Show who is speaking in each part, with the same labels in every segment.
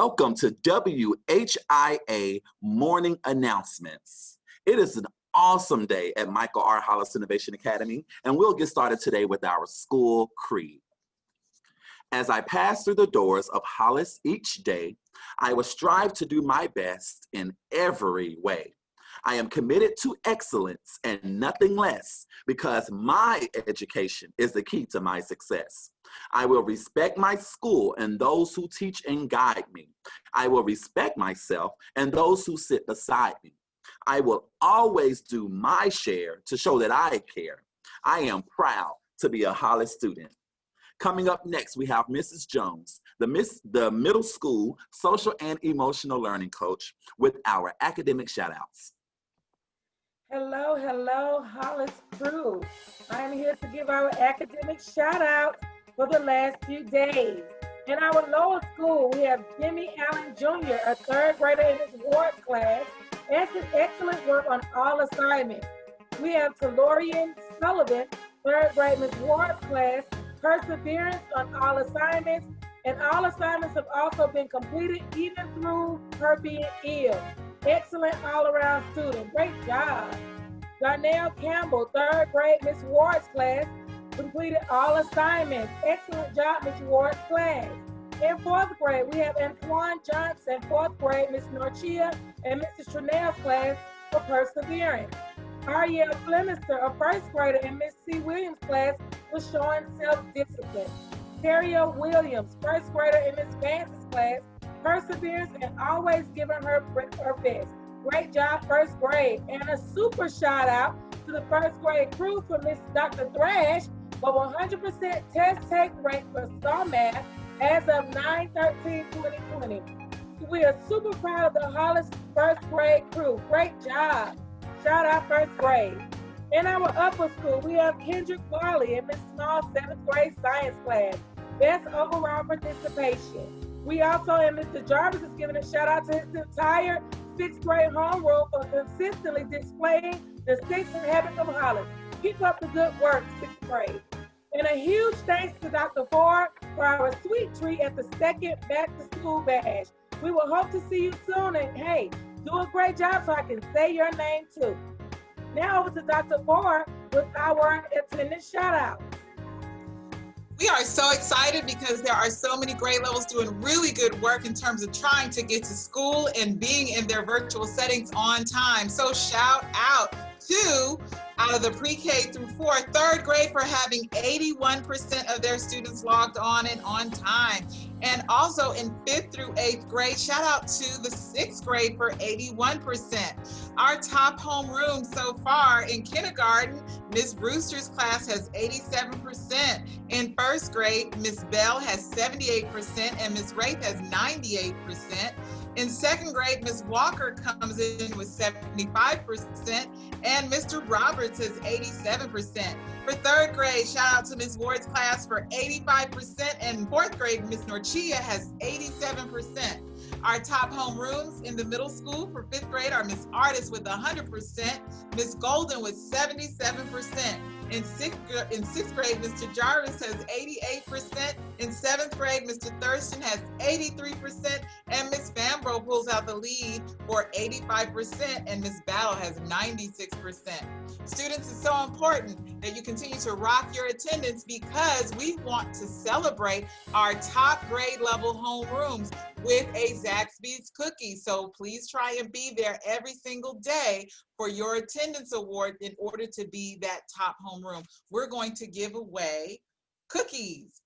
Speaker 1: Welcome to WHIA Morning Announcements. It is an awesome day at Michael R. Hollis Innovation Academy, and we'll get started today with our school creed. As I pass through the doors of Hollis each day, I will strive to do my best in every way. I am committed to excellence and nothing less because my education is the key to my success. I will respect my school and those who teach and guide me. I will respect myself and those who sit beside me. I will always do my share to show that I care. I am proud to be a Hollis student. Coming up next, we have Mrs. Jones, the middle school social and emotional learning coach, with our academic shout-outs.
Speaker 2: Hello, hello, Hollis crew. I am here to give our academic shout out for the last few days. In our lower school, we have Jimmy Allen Jr., a third grader in his Ward class, and did excellent work on all assignments. We have Talorian Sullivan, third grade Miss Ward class, perseverance on all assignments, and all assignments have also been completed even through her being ill. Excellent all-around student. Great job. Darnell Campbell, third grade Miss Ward's class, completed all assignments. Excellent job, Miss Ward's class. In fourth grade, we have Antoine Johnson, fourth grade Miss Norchia, and Mrs. Trinell's class for perseverance. Ariel Flemister, a first grader in Miss C. Williams' class, was showing self-discipline. Terrio Williams, first grader in Miss Vance's class, perseverance and always giving her best. Great job, first grade. And a super shout out to the first grade crew for Miss Dr. Thrash for 100% test take rate for STAR Math as of 9/13/2020. We are super proud of the Hollis first grade crew. Great job. Shout out first grade. In our upper school, we have Kendrick Barley in Miss Small's 7th grade science class. Best overall participation. We also, and Mr. Jarvis is giving a shout out to his entire 6th grade homeroom for consistently displaying the 6 habits of Hollis. Keep up the good work, 6th grade. And a huge thanks to Dr. Ford for our sweet treat at the 2nd Back to School Bash. We will hope to see you soon, and hey, do a great job so I can say your name too. Now over to Dr. Ford with our attendance shout out.
Speaker 3: We are so excited because there are so many grade levels doing really good work in terms of trying to get to school and being in their virtual settings on time. So shout out to, out of the pre-K through 4, third grade for having 81% of their students logged on and on time. And also in 5th through 8th grade, shout out to the 6th grade for 81%. Our top homeroom so far in kindergarten, Miss Brewster's class has 87%. In 1st grade, Miss Bell has 78% and Miss Wraith has 98%. In 2nd grade, Miss Walker comes in with 75% and Mr. Roberts has 87%. For 3rd grade, shout out to Miss Ward's class for 85% and 4th grade, Miss Norchia has 87%. Our top homerooms in the middle school for 5th grade are Miss Artist with 100%, Miss Golden with 77%. In 6th grade, Mr. Jarvis has 88%. In 7th grade, Mr. Thurston has 83%. And Miss Fambro pulls out the lead for 85%. And Miss Battle has 96%. Students, it's so important that you continue to rock your attendance because we want to celebrate our top grade level homerooms with a Zaxby's cookie. So please try and be there every single day for your attendance award in order to be that top homeroom. We're going to give away cookies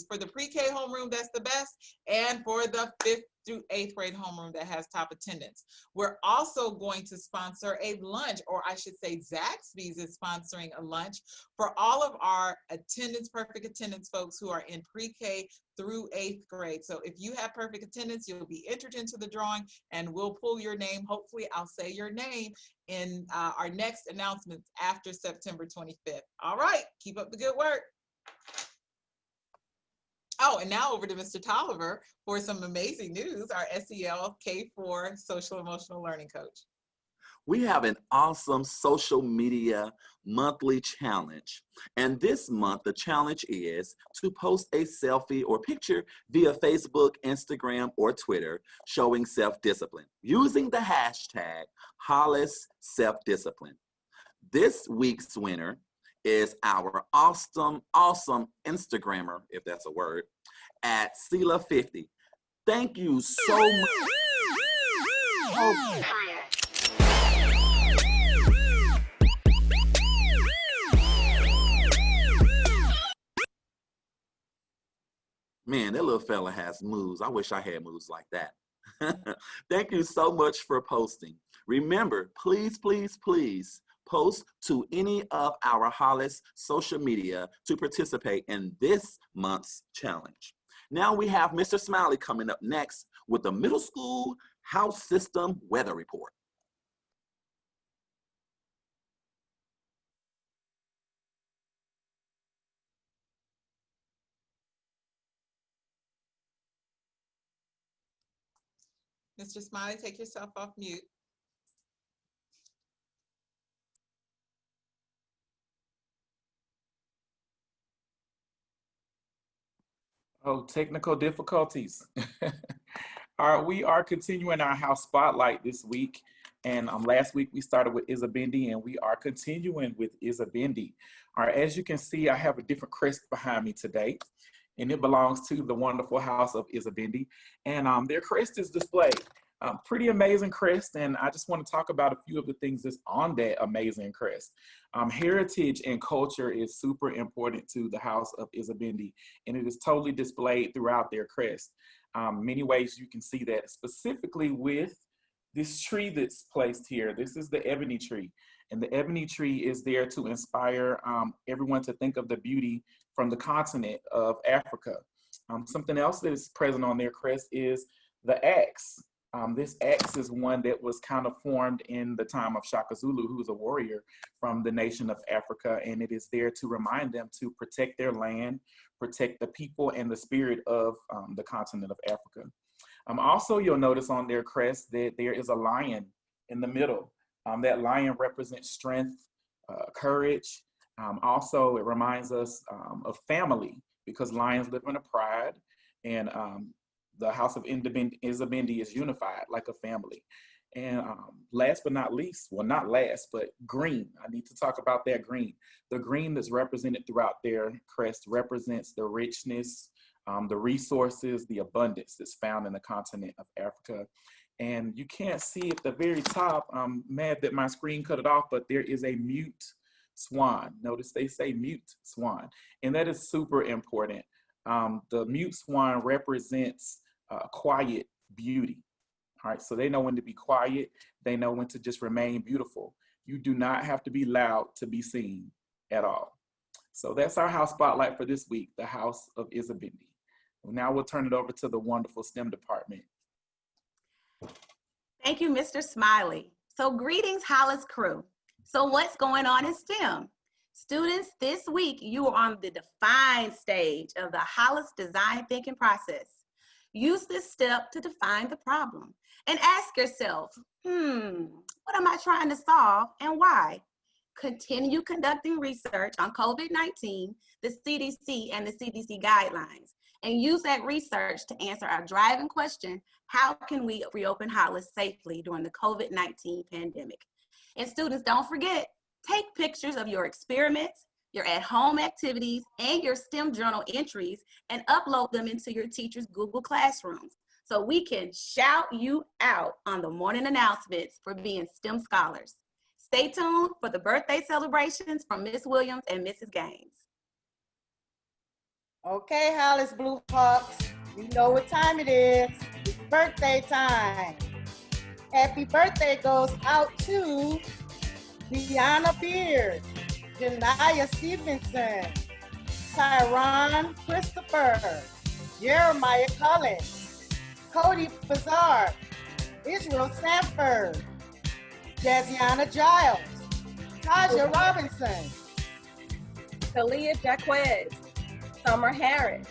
Speaker 3: for the pre-K homeroom, that's the best, and for the 5th through 8th grade homeroom that has top attendance. We're also going to sponsor a lunch, or I should say Zaxby's is sponsoring a lunch for all of our perfect attendance folks who are in pre-K through 8th grade. So if you have perfect attendance, you'll be entered into the drawing and we'll pull your name. Hopefully I'll say your name in our next announcements after September 25th. All right, keep up the good work. Oh, and now over to Mr. Tolliver for some amazing news, our SEL K4 social emotional learning coach.
Speaker 1: we have an awesome social media monthly challenge. And this month, the challenge is to post a selfie or picture via Facebook, Instagram, or Twitter showing self-discipline using the hashtag Hollis Self-Discipline. This week's winner is our awesome Instagrammer, if that's a word, at Sela50. Thank you so much. Man, that little fella has moves. I wish I had moves like that. Thank you so much for posting. Remember, please, please, please post to any of our Hollis social media to participate in this month's challenge. Now we have Mr. Smiley coming up next with the middle school house system weather report.
Speaker 3: Mr. Smiley, take yourself off mute.
Speaker 4: Oh, technical difficulties. All right, we are continuing our house spotlight this week. And last week we started with Isabendi, and we are continuing with Isabendi. All right, as you can see, I have a different crest behind me today, and it belongs to the wonderful house of Isabendi. And their crest is displayed. Pretty amazing crest, and I just want to talk about a few of the things that's on that amazing crest. Heritage and culture is super important to the house of Isabendi, and it is totally displayed throughout their crest. Many ways you can see that, specifically with this tree that's placed here. This is the ebony tree, and the ebony tree is there to inspire everyone to think of the beauty from the continent of Africa. Something else that is present on their crest is the axe. This axe is one that was kind of formed in the time of Shaka Zulu, who was a warrior from the nation of Africa, and it is there to remind them to protect their land, protect the people and the spirit of the continent of Africa. Also, you'll notice on their crest that there is a lion in the middle. That lion represents strength, courage. Also, it reminds us of family, because lions live in a pride, and the house of Isabendi is unified like a family. And last but not least, well, not last, but green. I need to talk about that green. The green that's represented throughout their crest represents the richness, the resources, the abundance that's found in the continent of Africa. And you can't see at the very top, I'm mad that my screen cut it off, but there is a mute swan. Notice they say mute swan, and that is super important. The mute swan represents quiet beauty. All right, so they know when to be quiet. They know when to just remain beautiful. You do not have to be loud to be seen at all. So that's our house spotlight for this week, the house of Isabendi. Now we'll turn it over to the wonderful STEM department.
Speaker 5: Thank you, Mr. Smiley. So greetings, Hollis crew. So what's going on in STEM? Students, this week you are on the define stage of the Hollis design thinking process. Use this step to define the problem and ask yourself, what am I trying to solve and why? Continue conducting research on COVID-19, the CDC and the CDC guidelines, and use that research to answer our driving question, how can we reopen Hollis safely during the COVID-19 pandemic? And students, don't forget, take pictures of your experiments, your at-home activities, and your STEM journal entries and upload them into your teacher's Google Classrooms so we can shout you out on the morning announcements for being STEM scholars. Stay tuned for the birthday celebrations from Miss Williams and Mrs. Gaines.
Speaker 6: Okay, Hollis Blue Hawks, you know what time it is. It's birthday time. Happy birthday goes out to Deanna Beard, Janaya Stevenson, Tyron Christopher, Jeremiah Collins, Cody Bazar, Israel Sanford, Jaziana Giles, Taja Robinson,
Speaker 7: Talia Jaquez, Summer Harris,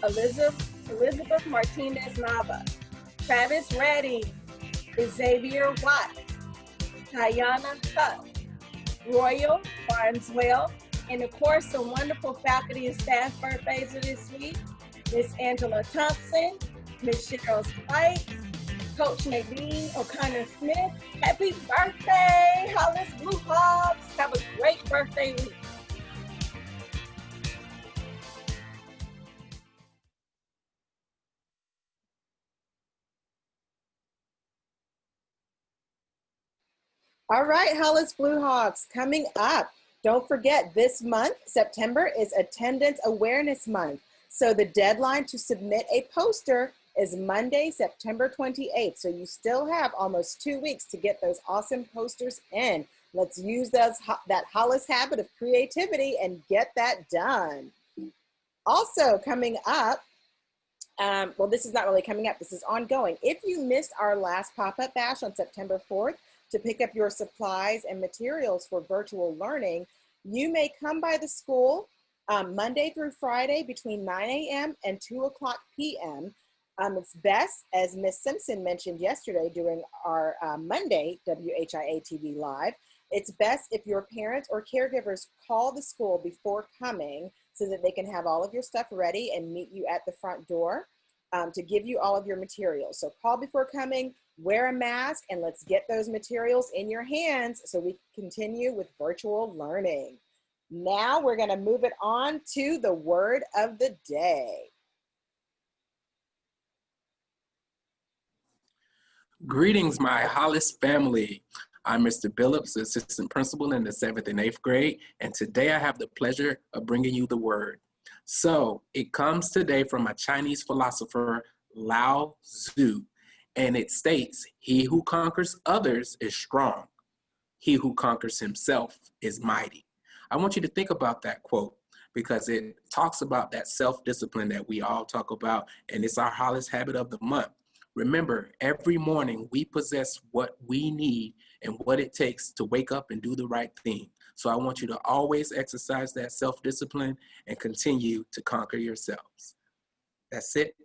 Speaker 7: Elizabeth Martinez Nava, Travis Reddy, Xavier Watt, Tayana Tuck, Royal Barneswell, and of course, some wonderful faculty and staff birthdays are this week. Miss Angela Thompson, Miss Cheryl Spikes, Coach Nadine O'Connor Smith. Happy birthday, Hollis Blue Hawks. Have a great birthday week.
Speaker 8: All right, Hollis Blue Hawks, coming up. Don't forget, this month, September, is Attendance Awareness Month. So the deadline to submit a poster is Monday, September 28th. So you still have almost 2 weeks to get those awesome posters in. Let's use that Hollis habit of creativity and get that done. Also coming up, well, this is not really coming up, this is ongoing. If you missed our last pop-up bash on September 4th to pick up your supplies and materials for virtual learning, you may come by the school Monday through Friday between 9 a.m. and 2 o'clock p.m. It's best, as Ms. Simpson mentioned yesterday during our Monday WHIA-TV Live, it's best if your parents or caregivers call the school before coming so that they can have all of your stuff ready and meet you at the front door to give you all of your materials. So call before coming, wear a mask, and let's get those materials in your hands so we continue with virtual learning. Now we're gonna move it on to the word of the day.
Speaker 9: Greetings, my Hollis family. I'm Mr. Billups, assistant principal in the 7th and 8th grade, and today I have the pleasure of bringing you the word. So it comes today from a Chinese philosopher, Lao Tzu, and it states, "He who conquers others is strong. He who conquers himself is mighty." I want you to think about that quote because it talks about that self-discipline that we all talk about, and it's our Hollis habit of the month. Remember, every morning we possess what we need and what it takes to wake up and do the right thing. So I want you to always exercise that self-discipline and continue to conquer yourselves. That's it.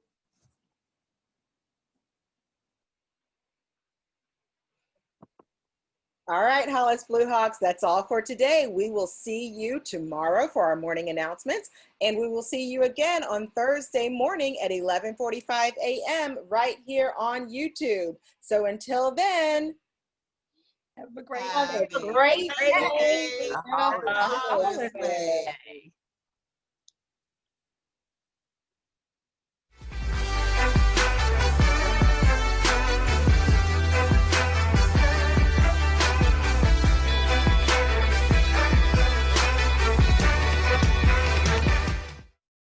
Speaker 8: All right, Hollis Blue Hawks, that's all for today. We will see you tomorrow for our morning announcements, and we will see you again on Thursday morning at 11:45 a.m. right here on YouTube. So until then,
Speaker 7: Have a great
Speaker 3: Happy
Speaker 7: day.
Speaker 3: birthday.
Speaker 2: Holiday.